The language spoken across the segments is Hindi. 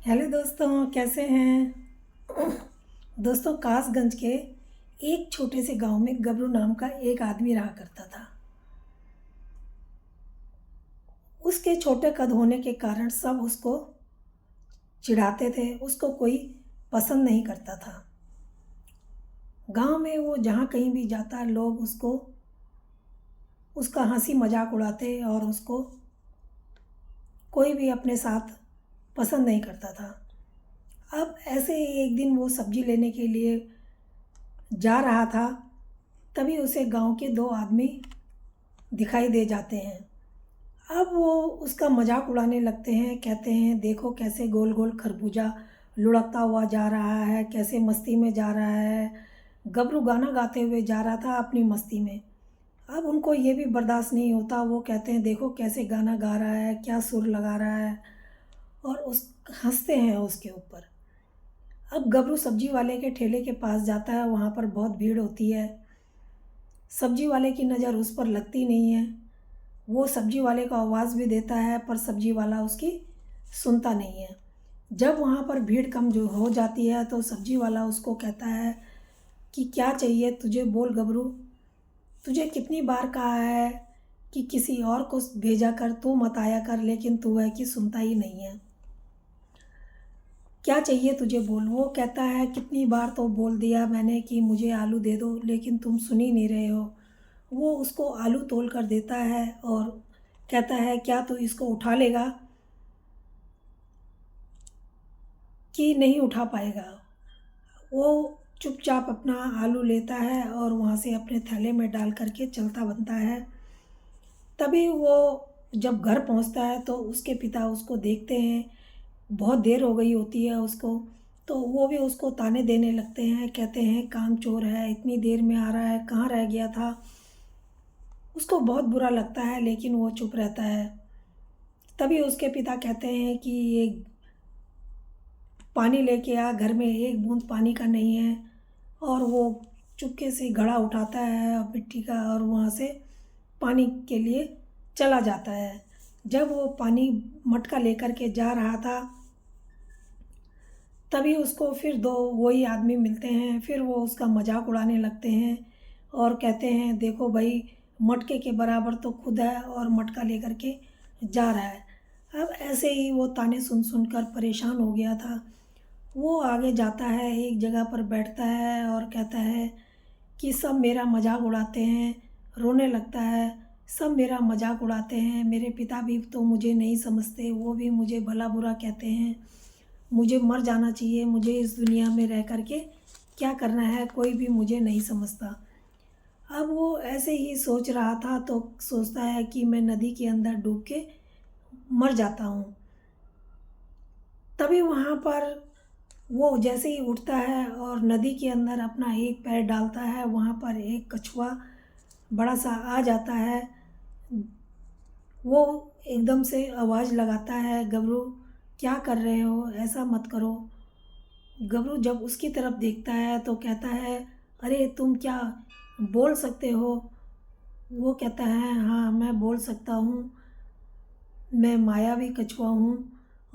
हेलो दोस्तों, कैसे हैं। दोस्तों, कासगंज के एक छोटे से गांव में गबरू नाम का एक आदमी रहा करता था। उसके छोटे कद होने के कारण सब उसको चिढ़ाते थे, उसको कोई पसंद नहीं करता था। गांव में वो जहाँ कहीं भी जाता, लोग उसका हंसी मजाक उड़ाते और उसको कोई भी अपने साथ पसंद नहीं करता था। अब ऐसे ही एक दिन वो सब्जी लेने के लिए जा रहा था, तभी उसे गांव के दो आदमी दिखाई दे जाते हैं। अब वो उसका मजाक उड़ाने लगते हैं, कहते हैं देखो कैसे गोल गोल खरबूजा लुढ़कता हुआ जा रहा है, कैसे मस्ती में जा रहा है। गबरू गाना गाते हुए जा रहा था अपनी मस्ती में। अब उनको ये भी बर्दाश्त नहीं होता, वो कहते हैं देखो कैसे गाना गा रहा है, क्या सुर लगा रहा है, और उस हंसते हैं उसके ऊपर। अब गबरू सब्जी वाले के ठेले के पास जाता है, वहाँ पर बहुत भीड़ होती है। सब्जी वाले की नज़र उस पर लगती नहीं है। वो सब्जी वाले को आवाज़ भी देता है, पर सब्जी वाला उसकी सुनता नहीं है। जब वहाँ पर भीड़ कम जो हो जाती है तो सब्जी वाला उसको कहता है कि क्या चाहिए तुझे, बोल गबरू। तुझे कितनी बार कहा है कि किसी और को भेजा कर, तू मत आया कर, लेकिन तू है कि सुनता ही नहीं है। क्या चाहिए तुझे, बोल। वो कहता है कितनी बार तो बोल दिया मैंने कि मुझे आलू दे दो, लेकिन तुम सुन ही नहीं रहे हो। वो उसको आलू तोल कर देता है और कहता है क्या तू इसको उठा लेगा कि नहीं उठा पाएगा। वो चुपचाप अपना आलू लेता है और वहाँ से अपने थैले में डाल करके चलता बनता है। तभी वो जब घर पहुँचता है तो उसके पिता उसको देखते हैं, बहुत देर हो गई होती है उसको। तो वो भी उसको ताने देने लगते हैं, कहते हैं काम चोर है, इतनी देर में आ रहा है, कहाँ रह गया था। उसको बहुत बुरा लगता है, लेकिन वो चुप रहता है। तभी उसके पिता कहते हैं कि ये पानी लेके आ, घर में एक बूंद पानी का नहीं है। और वो चुपके से घड़ा उठाता है मिट्टी का और वहाँ से पानी के लिए चला जाता है। जब वो पानी मटका लेकर के जा रहा था, तभी उसको फिर दो वही आदमी मिलते हैं। फिर वो उसका मजाक उड़ाने लगते हैं और कहते हैं देखो भाई, मटके के बराबर तो खुद है और मटका लेकर के जा रहा है। अब ऐसे ही वो ताने सुन सुन कर परेशान हो गया था। वो आगे जाता है, एक जगह पर बैठता है और कहता है कि सब मेरा मजाक उड़ाते हैं। रोने लगता है, सब मेरा मजाक उड़ाते हैं, मेरे पिता भी तो मुझे नहीं समझते, वो भी मुझे भला बुरा कहते हैं। मुझे मर जाना चाहिए, मुझे इस दुनिया में रह कर के क्या करना है, कोई भी मुझे नहीं समझता। अब वो ऐसे ही सोच रहा था तो सोचता है कि मैं नदी के अंदर डूब के मर जाता हूँ। तभी वहाँ पर वो जैसे ही उठता है और नदी के अंदर अपना एक पैर डालता है, वहाँ पर एक कछुआ बड़ा सा आ जाता है। वो एकदम से आवाज़ लगाता है, गबरू क्या कर रहे हो, ऐसा मत करो। गबरू जब उसकी तरफ देखता है तो कहता है अरे तुम क्या बोल सकते हो। वो कहता है हाँ मैं बोल सकता हूँ, मैं मायावी कछुआ हूँ।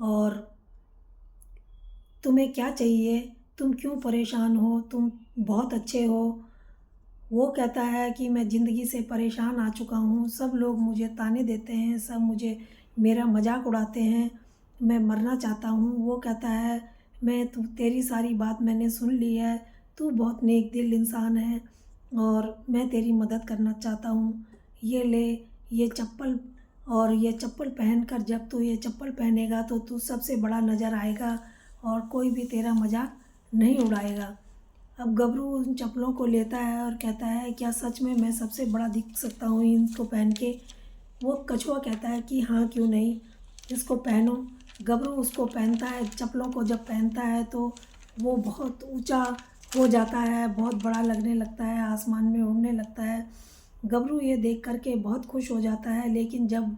और तुम्हें क्या चाहिए, तुम क्यों परेशान हो, तुम बहुत अच्छे हो। वो कहता है कि मैं ज़िंदगी से परेशान आ चुका हूँ, सब लोग मुझे ताने देते हैं, सब मुझे मेरा मजाक उड़ाते हैं, मैं मरना चाहता हूँ। वो कहता है मैं तेरी सारी बात मैंने सुन ली है, तू बहुत नेक दिल इंसान है और मैं तेरी मदद करना चाहता हूँ। ये ले ये चप्पल, और ये चप्पल पहन कर जब तू ये चप्पल पहनेगा तो तू सबसे बड़ा नज़र आएगा और कोई भी तेरा मजाक नहीं उड़ाएगा। अब गबरू उन चप्पलों को लेता है और कहता है क्या सच में मैं सबसे बड़ा दिख सकता हूँ इनको पहन के। वो कछुआ कहता है कि हाँ क्यों नहीं, इसको पहनो। गबरू उसको पहनता है, चप्पलों को जब पहनता है तो वो बहुत ऊंचा हो जाता है, बहुत बड़ा लगने लगता है, आसमान में उड़ने लगता है। गबरू ये देख करके बहुत खुश हो जाता है, लेकिन जब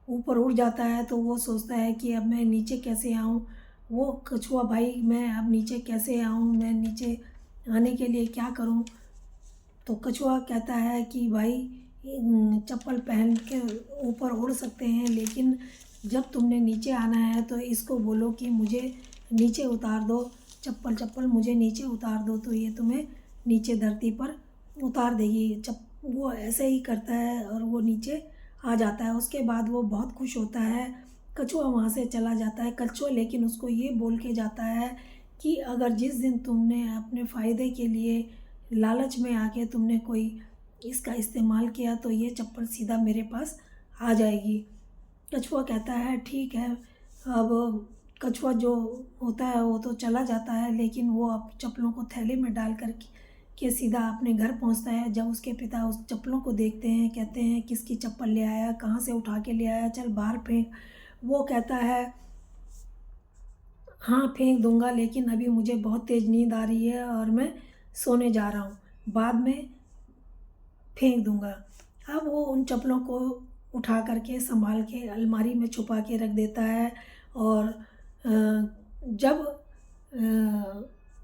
ऊपर उड़ जाता है तो वो सोचता है कि अब मैं नीचे कैसे आऊँ। वो कछुआ भाई मैं अब नीचे कैसे आऊँ, मैं नीचे आने के लिए क्या करूँ। तो कछुआ कहता है कि भाई चप्पल पहन के ऊपर उड़ सकते हैं, लेकिन जब तुमने नीचे आना है तो इसको बोलो कि मुझे नीचे उतार दो, चप्पल चप्पल मुझे नीचे उतार दो, तो ये तुम्हें नीचे धरती पर उतार देगी। वो ऐसे ही करता है और वो नीचे आ जाता है। उसके बाद वो बहुत खुश होता है। कछुआ वहाँ से चला जाता है। कछुआ लेकिन उसको ये बोल के जाता है कि अगर जिस दिन तुमने अपने फ़ायदे के लिए लालच में आके तुमने कोई इसका इस्तेमाल किया तो ये चप्पल सीधा मेरे पास आ जाएगी। कछुआ कहता है ठीक है। अब कछुआ जो होता है वो तो चला जाता है, लेकिन वो अब चप्पलों को थैले में डाल कर के सीधा अपने घर पहुंचता है। जब उसके पिता उस चप्पलों को देखते हैं, कहते हैं किसकी चप्पल ले आया, कहाँ से उठा के ले आया, चल बाहर फेंक। वो कहता है हाँ फेंक दूंगा, लेकिन अभी मुझे बहुत तेज़ नींद आ रही है और मैं सोने जा रहा हूँ, बाद में फेंक दूंगा। अब वो उन चप्पलों को उठा करके संभाल के अलमारी में छुपा के रख देता है। और जब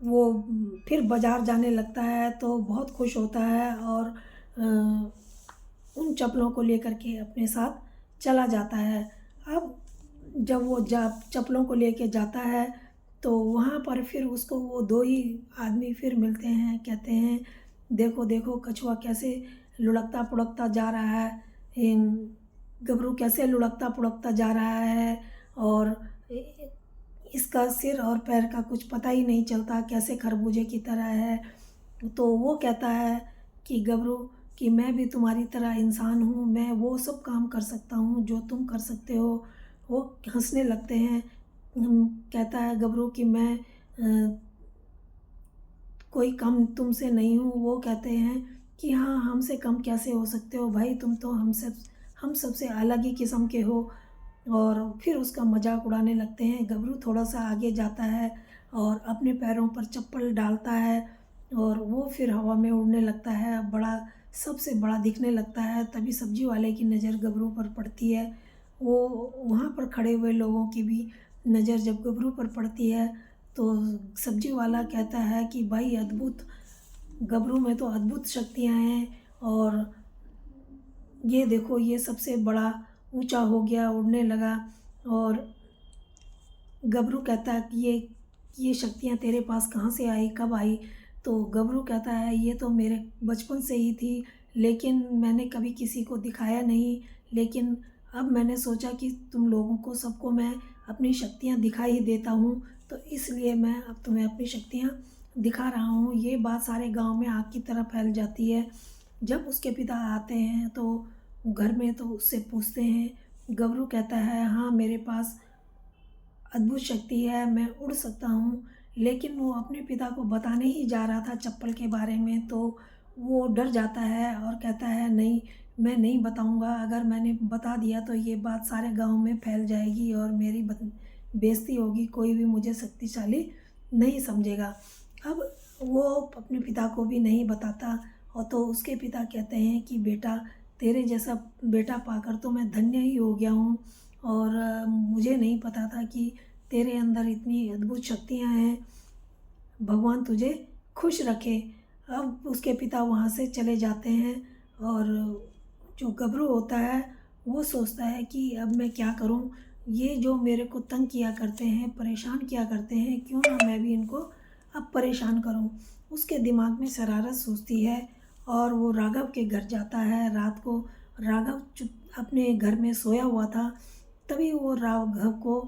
वो फिर बाज़ार जाने लगता है तो बहुत खुश होता है और उन चप्पलों को लेकर के अपने साथ चला जाता है। अब जब वो चप्पलों को लेके जाता है तो वहाँ पर फिर उसको वो दो ही आदमी फिर मिलते हैं। कहते हैं देखो देखो कछुआ कैसे लुढ़कता पुढ़कता जा रहा है, गबरू कैसे लुढ़कता पुढ़कता जा रहा है और इसका सिर और पैर का कुछ पता ही नहीं चलता, कैसे खरबूजे की तरह है। तो वो कहता है कि गबरू कि मैं भी तुम्हारी तरह इंसान हूँ, मैं वो सब काम कर सकता हूँ जो तुम कर सकते हो। वो हंसने लगते हैं। कहता है गबरू कि मैं कोई कम तुमसे नहीं हूँ। वो कहते हैं कि हाँ हमसे कम कैसे हो सकते हो भाई, तुम तो हम सबसे अलग ही किस्म के हो। और फिर उसका मजाक उड़ाने लगते हैं। गबरू थोड़ा सा आगे जाता है और अपने पैरों पर चप्पल डालता है और वो फिर हवा में उड़ने लगता है, बड़ा सबसे बड़ा दिखने लगता है। तभी सब्जी वाले की नज़र गबरू पर पड़ती है। वो वहाँ पर खड़े हुए लोगों की भी नज़र जब गबरू पर पड़ती है तो सब्जी वाला कहता है कि भाई अद्भुत, गबरू में तो अद्भुत शक्तियाँ हैं और ये देखो ये सबसे बड़ा ऊंचा हो गया, उड़ने लगा। और गबरू कहता है कि ये शक्तियाँ तेरे पास कहाँ से आई, कब आई। तो गबरू कहता है ये तो मेरे बचपन से ही थी, लेकिन मैंने कभी किसी को दिखाया नहीं। लेकिन अब मैंने सोचा कि तुम लोगों को सबको मैं अपनी शक्तियाँ दिखा ही देता हूँ, तो इसलिए मैं अब तुम्हें अपनी शक्तियाँ दिखा रहा हूँ। ये बात सारे गांव में आग की तरह फैल जाती है। जब उसके पिता आते हैं तो घर में तो उससे पूछते हैं। गबरू कहता है हाँ मेरे पास अद्भुत शक्ति है, मैं उड़ सकता हूँ। लेकिन वो अपने पिता को बताने ही जा रहा था चप्पल के बारे में, तो वो डर जाता है और कहता है नहीं मैं नहीं बताऊँगा, अगर मैंने बता दिया तो ये बात सारे गांव में फैल जाएगी और मेरी बेइज्जती होगी, कोई भी मुझे शक्तिशाली नहीं समझेगा। अब वो अपने पिता को भी नहीं बताता। और तो उसके पिता कहते हैं कि बेटा तेरे जैसा बेटा पाकर तो मैं धन्य ही हो गया हूँ और मुझे नहीं पता था कि तेरे अंदर इतनी अद्भुत शक्तियाँ हैं, भगवान तुझे खुश रखे। अब उसके पिता वहाँ से चले जाते हैं और जो गबरू होता है वो सोचता है कि अब मैं क्या करूँ, ये जो मेरे को तंग किया करते हैं, परेशान किया करते हैं, क्यों ना मैं भी इनको अब परेशान करूँ। उसके दिमाग में शरारत सूझती है और वो राघव के घर जाता है। रात को राघव चुप अपने घर में सोया हुआ था। तभी वो राघव को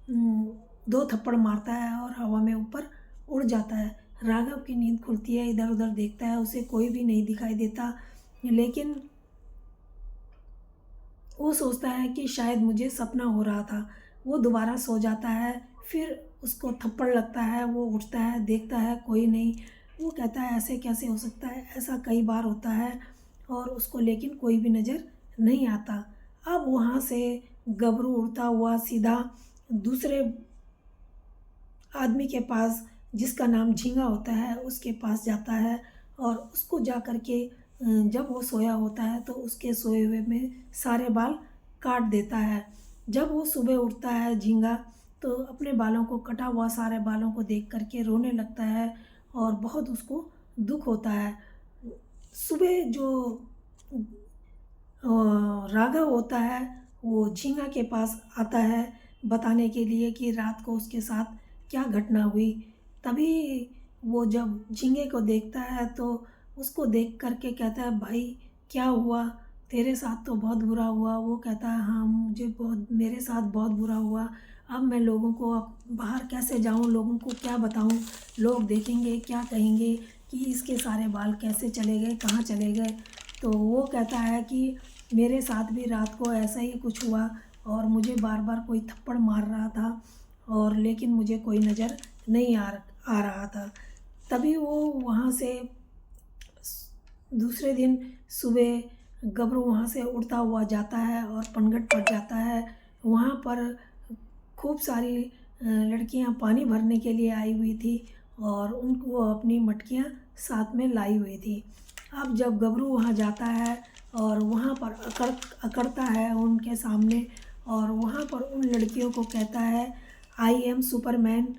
दो थप्पड़ मारता है और हवा में ऊपर उड़ जाता है। राघव की नींद खुलती है, इधर उधर देखता है, उसे कोई भी नहीं दिखाई देता। लेकिन वो सोचता है कि शायद मुझे सपना हो रहा था। वो दोबारा सो जाता है, फिर उसको थप्पड़ लगता है, वो उठता है, देखता है कोई नहीं। वो कहता है ऐसे कैसे हो सकता है, ऐसा कई बार होता है और उसको लेकिन कोई भी नज़र नहीं आता। अब वहाँ से गबरू उड़ता हुआ सीधा दूसरे आदमी के पास जिसका नाम झींगा होता है उसके पास जाता है और उसको जा कर के जब वो सोया होता है तो उसके सोए हुए में सारे बाल काट देता है। जब वो सुबह उठता है झींगा तो अपने बालों को, कटा हुआ सारे बालों को देख कर के रोने लगता है और बहुत उसको दुख होता है। सुबह जो राघव होता है वो झींगा के पास आता है बताने के लिए कि रात को उसके साथ क्या घटना हुई। तभी वो जब झींगे को देखता है तो उसको देख कर के कहता है, भाई क्या हुआ, तेरे साथ तो बहुत बुरा हुआ। वो कहता है, हाँ मुझे बहुत, मेरे साथ बहुत बुरा हुआ। अब मैं लोगों को अब बाहर कैसे जाऊं, लोगों को क्या बताऊं, लोग देखेंगे क्या कहेंगे कि इसके सारे बाल कैसे चले गए, कहाँ चले गए। तो वो कहता है कि मेरे साथ भी रात को ऐसा ही कुछ हुआ और मुझे बार बार कोई थप्पड़ मार रहा था और लेकिन मुझे कोई नज़र नहीं आ रहा था। तभी वो वहाँ से दूसरे दिन सुबह गबरू वहाँ से उड़ता हुआ जाता है और पनघट पर जाता है। वहाँ पर खूब सारी लड़कियाँ पानी भरने के लिए आई हुई थी और उनको अपनी मटकियाँ साथ में लाई हुई थी। अब जब गबरू वहाँ जाता है और वहाँ पर अकड़ता है उनके सामने और वहाँ पर उन लड़कियों को कहता है, आई एम सुपरमैन,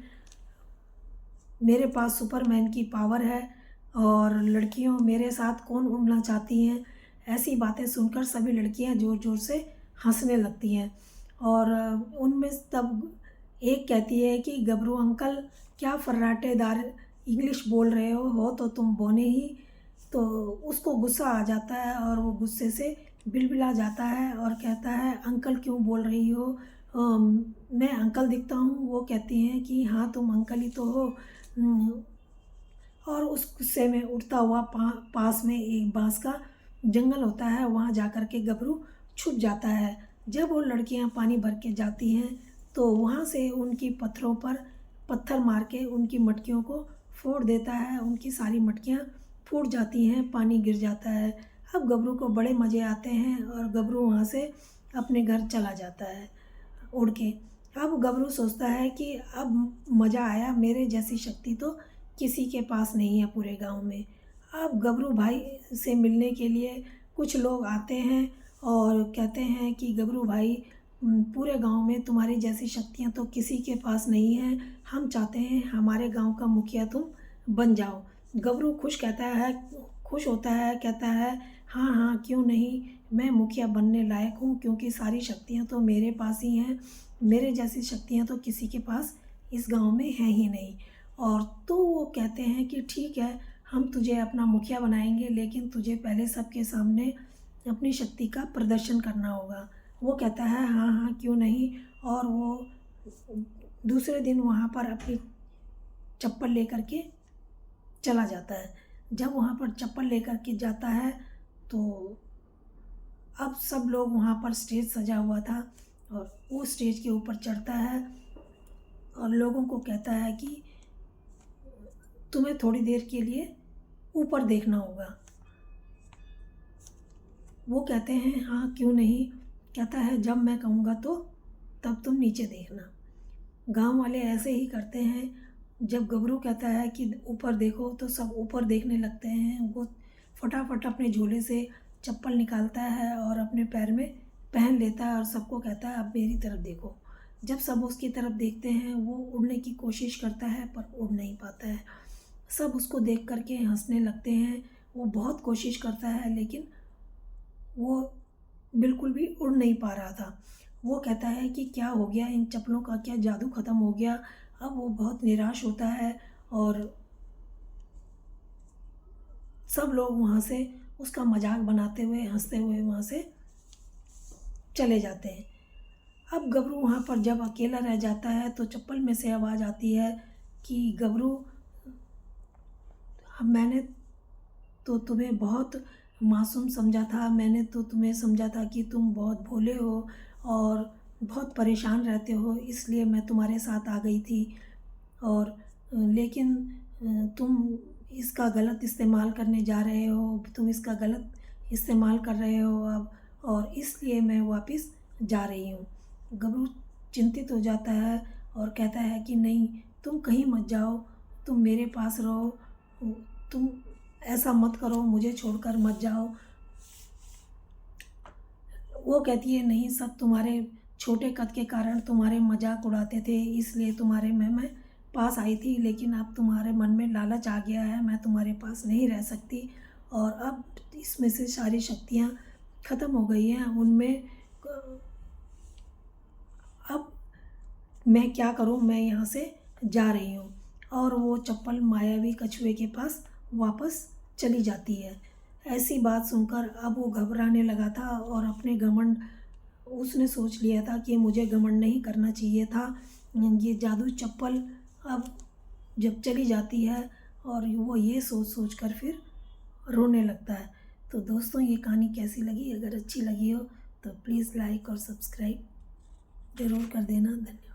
मेरे पास सुपरमैन की पावर है और लड़कियों मेरे साथ कौन उड़ना चाहती हैं। ऐसी बातें सुनकर सभी लड़कियां ज़ोर ज़ोर से हंसने लगती हैं और उनमें तब एक कहती है कि गबरू अंकल क्या फर्राटेदार इंग्लिश बोल रहे हो तो तुम बोने ही। तो उसको गुस्सा आ जाता है और वो गुस्से से बिलबिला जाता है और कहता है, अंकल क्यों बोल रही हो, मैं अंकल दिखता हूँ। वो कहती हैं कि हाँ तुम अंकल ही तो हो। और उस गुस्से में उड़ता हुआ पास में एक बांस का जंगल होता है, वहाँ जा कर के गबरू छुप जाता है। जब वो लड़कियाँ पानी भर के जाती हैं तो वहाँ से उनकी पत्थरों पर पत्थर मार के उनकी मटकियों को फोड़ देता है। उनकी सारी मटकियाँ फूट जाती हैं, पानी गिर जाता है। अब गबरू को बड़े मज़े आते हैं और गबरू वहाँ से अपने घर चला जाता है उड़ के। अब गबरू सोचता है कि अब मज़ा आया, मेरे जैसी शक्ति तो किसी के पास नहीं है पूरे गांव में। अब गबरू भाई से मिलने के लिए कुछ लोग आते हैं और कहते हैं कि गबरू भाई, पूरे गांव में तुम्हारी जैसी शक्तियां तो किसी के पास नहीं है, हम चाहते हैं हमारे गांव का मुखिया तुम बन जाओ। गबरू खुश होता है, कहता है हाँ हाँ क्यों नहीं, मैं मुखिया बनने लायक हूँ क्योंकि सारी शक्तियाँ तो मेरे पास ही हैं, मेरे जैसी शक्तियाँ तो किसी के पास इस गांव में हैं ही नहीं। और तो वो कहते हैं कि ठीक है, हम तुझे अपना मुखिया बनाएंगे लेकिन तुझे पहले सबके सामने अपनी शक्ति का प्रदर्शन करना होगा। वो कहता है हाँ हाँ क्यों नहीं। और वो दूसरे दिन वहाँ पर अपनी चप्पल लेकर के चला जाता है। जब वहाँ पर चप्पल लेकर के जाता है तो अब सब लोग वहाँ पर स्टेज सजा हुआ था और वो स्टेज के ऊपर चढ़ता है और लोगों को कहता है कि तुम्हें थोड़ी देर के लिए ऊपर देखना होगा। वो कहते हैं हाँ क्यों नहीं। कहता है जब मैं कहूँगा तो तब तुम नीचे देखना। गांव वाले ऐसे ही करते हैं। जब गबरू कहता है कि ऊपर देखो तो सब ऊपर देखने लगते हैं। वो फटाफट अपने झोले से चप्पल निकालता है और अपने पैर में पहन लेता है और सबको कहता है अब मेरी तरफ देखो। जब सब उसकी तरफ देखते हैं वो उड़ने की कोशिश करता है पर उड़ नहीं पाता है। सब उसको देख कर के हंसने लगते हैं। वो बहुत कोशिश करता है लेकिन वो बिल्कुल भी उड़ नहीं पा रहा था। वो कहता है कि क्या हो गया, इन चप्पलों का क्या जादू ख़त्म हो गया। अब वो बहुत निराश होता है और सब लोग वहाँ से उसका मजाक बनाते हुए हंसते हुए वहाँ से चले जाते हैं। अब गबरू वहाँ पर जब अकेला रह जाता है तो चप्पल में से आवाज़ आती है कि गबरू, मैंने तो तुम्हें बहुत मासूम समझा था, मैंने तो तुम्हें समझा था कि तुम बहुत भोले हो और बहुत परेशान रहते हो, इसलिए मैं तुम्हारे साथ आ गई थी। और लेकिन तुम इसका गलत इस्तेमाल करने जा रहे हो, तुम इसका गलत इस्तेमाल कर रहे हो अब, और इसलिए मैं वापस जा रही हूँ। गबरू चिंतित हो जाता है और कहता है कि नहीं, तुम कहीं मत जाओ, तुम मेरे पास रहो, तुम ऐसा मत करो, मुझे छोड़कर मत जाओ। वो कहती है नहीं, सब तुम्हारे छोटे कद के कारण तुम्हारे मजाक उड़ाते थे, इसलिए तुम्हारे मैं पास आई थी, लेकिन अब तुम्हारे मन में लालच आ गया है, मैं तुम्हारे पास नहीं रह सकती और अब इसमें से सारी शक्तियाँ ख़त्म हो गई हैं। उनमें अब मैं क्या करूं, मैं यहाँ से जा रही हूँ। और वो चप्पल मायावी कछुए के पास वापस चली जाती है। ऐसी बात सुनकर अब वो घबराने लगा था और अपने घमंड, उसने सोच लिया था कि मुझे घमंड नहीं करना चाहिए था। ये जादू चप्पल अब जब चली जाती है और वो ये सोच सोच कर फिर रोने लगता है। तो दोस्तों, ये कहानी कैसी लगी? अगर अच्छी लगी हो तो प्लीज़ लाइक और सब्सक्राइब ज़रूर कर देना। धन्यवाद।